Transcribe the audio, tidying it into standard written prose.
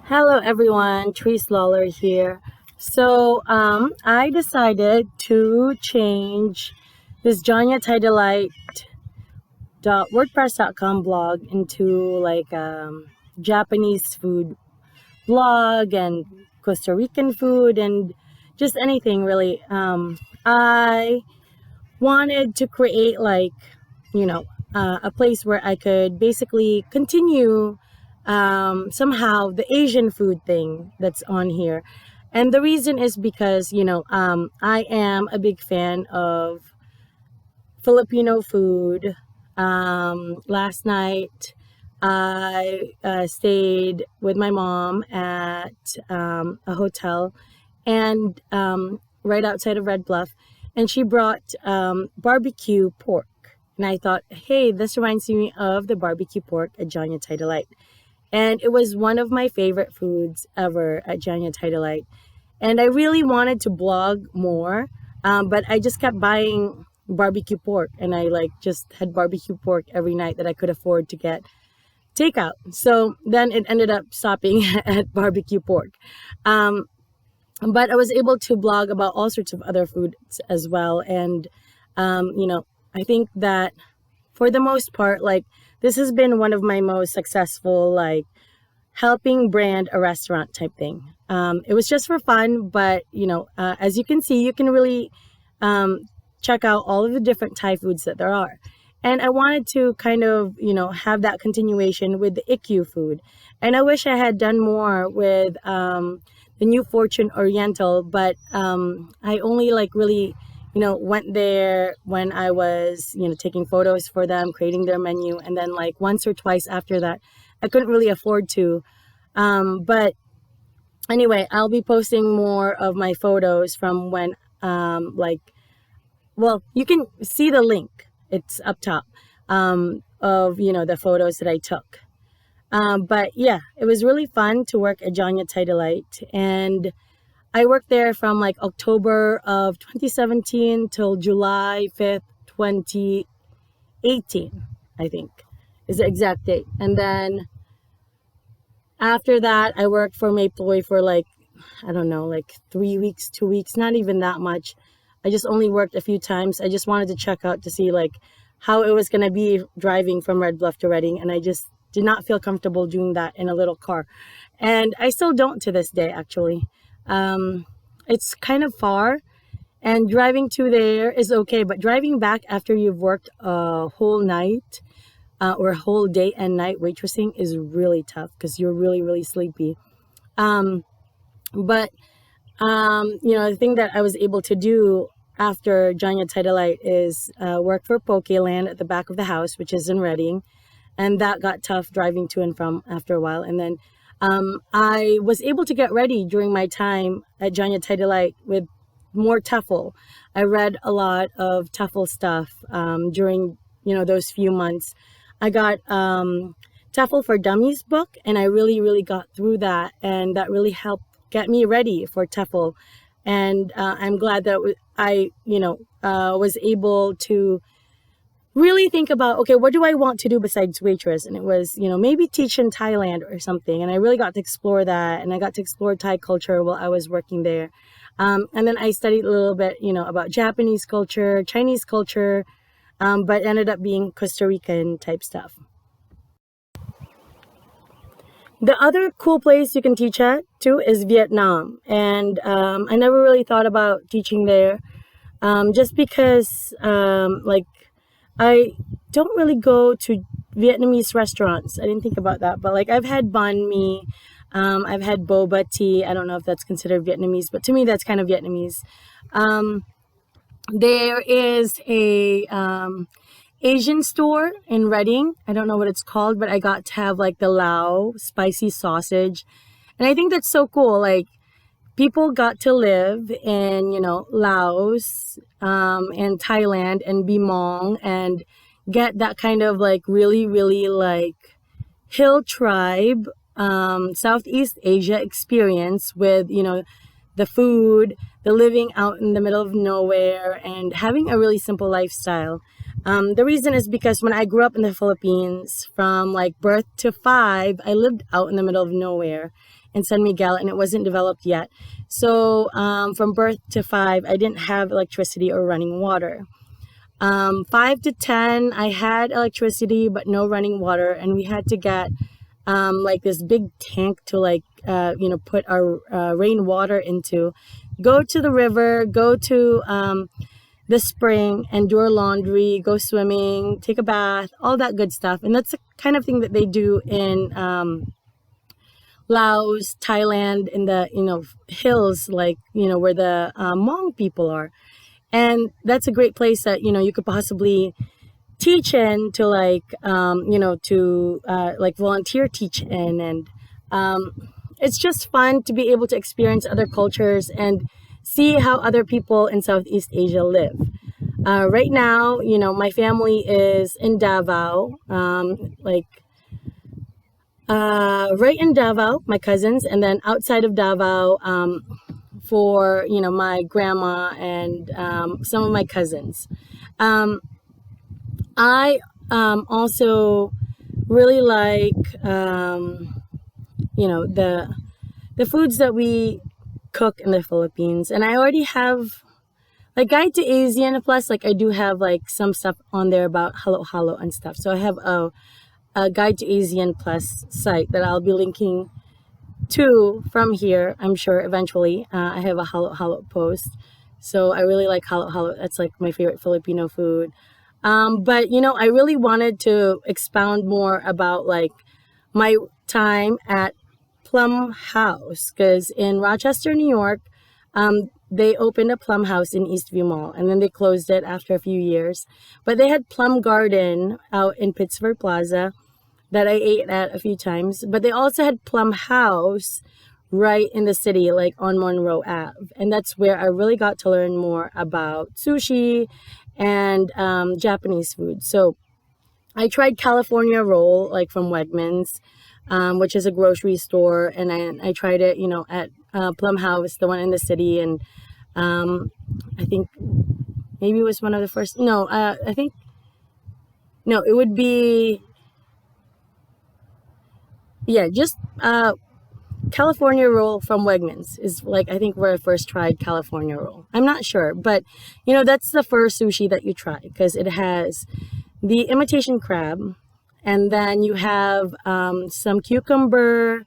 Hello everyone, Trees Lawler here. I decided to change this JanyaTidalite.wordpress.com blog into Japanese food blog and Costa Rican food and just anything really. I wanted to create you know, a place where I could basically continue somehow the Asian food thing that's on here. And the reason is because, I am a big fan of Filipino food. Last night, I stayed with my mom at a hotel and right outside of Red Bluff, and she brought barbecue pork. And I thought, hey, this reminds me of the barbecue pork at Jonya Tidalite. And it was one of my favorite foods ever at Jonya Tidalite. And I really wanted to blog more, but I just kept buying barbecue pork, and I just had barbecue pork every night that I could afford to get takeout. So then it ended up stopping at barbecue pork. But I was able to blog about all sorts of other foods as well. And, I think that for the most part, this has been one of my most successful, helping brand a restaurant type thing. It was just for fun, but, as you can see, you can really check out all of the different Thai foods that there are. And I wanted to kind of, have that continuation with the IQ food. And I wish I had done more with the New Fortune Oriental, but I only really, went there when I was, taking photos for them, creating their menu. And then once or twice after that, I couldn't really afford to. But anyway, I'll be posting more of my photos from when, you can see the link. It's up top of, the photos that I took. But yeah, it was really fun to work at Jonya Tidalite. And I worked there from October of 2017 till July 5th, 2018, I think is the exact date. And then after that, I worked for Maplewood for I don't know, 3 weeks, 2 weeks, not even that much. I just only worked a few times. I just wanted to check out to see how it was going to be driving from Red Bluff to Redding. And I just did not feel comfortable doing that in a little car. And I still don't to this day, actually. It's kind of far, and driving to there is okay. But driving back after you've worked a whole night or a whole day and night waitressing is really tough because you're really, really sleepy. But the thing that I was able to do after Jonya Tidalite is work for Pokeland at the back of the house, which is in Redding. And that got tough driving to and from after a while. And then I was able to get ready during my time at Jonya Tidalite with more TEFL. I read a lot of TEFL stuff during, those few months. I got TEFL for Dummies book, and I really, really got through that. And that really helped get me ready for TEFL. And I'm glad that I, was able to really think about, okay, what do I want to do besides waitress? And it was, maybe teach in Thailand or something. And I really got to explore that. And I got to explore Thai culture while I was working there. And then I studied a little bit, about Japanese culture, Chinese culture, but ended up being Costa Rican type stuff. The other cool place you can teach at too is Vietnam. And I never really thought about teaching there just because I don't really go to Vietnamese restaurants. I didn't think about that. But I've had banh mi, I've had boba tea. I don't know if that's considered Vietnamese, but to me that's kind of Vietnamese. There is a Asian store in Reading. I don't know what it's called, but I got to have the Lao spicy sausage. And I think that's so cool. People got to live in, Laos and Thailand and be Hmong and get that kind of really, really hill tribe, Southeast Asia experience with, the food, the living out in the middle of nowhere, and having a really simple lifestyle. The reason is because when I grew up in the Philippines, from birth to 5, I lived out in the middle of nowhere in San Miguel, and it wasn't developed yet. So from birth to 5, I didn't have electricity or running water. 5 to 10, I had electricity but no running water, and we had to get like this big tank to put our rainwater into, go to the river, go to the spring and do our laundry, go swimming, take a bath, all that good stuff. And that's the kind of thing that they do in Laos, Thailand, in the hills, where the Hmong people are. And that's a great place that you could possibly teach in to volunteer teach in. And it's just fun to be able to experience other cultures and see how other people in Southeast Asia live. Right now, my family is in Davao, right in Davao, my cousins, and then outside of Davao, for my grandma and some of my cousins. I also really like the foods that we cook in the Philippines, and I already have Guide to Asian, plus I do have some stuff on there about Halo Halo and stuff. So I have a Guide to Asian Plus site that I'll be linking to from here, I'm sure eventually. I have a Halo Halo post, so I really like Halo Halo. That's my favorite Filipino food. But I really wanted to expound more about my time at Plum House, because in Rochester, New York, they opened a Plum House in Eastview Mall, and then they closed it after a few years. But they had Plum Garden out in Pittsburgh Plaza that I ate at a few times. But they also had Plum House right in the city, on Monroe Ave. And that's where I really got to learn more about sushi and Japanese food. So I tried California Roll, from Wegmans, which is a grocery store. And I tried it, at Plum House, the one in the city. And I think maybe it was one of the first. No, it would be, just California Roll from Wegmans is I think where I first tried California Roll. I'm not sure, but that's the first sushi that you try, because it has the imitation crab, and then you have some cucumber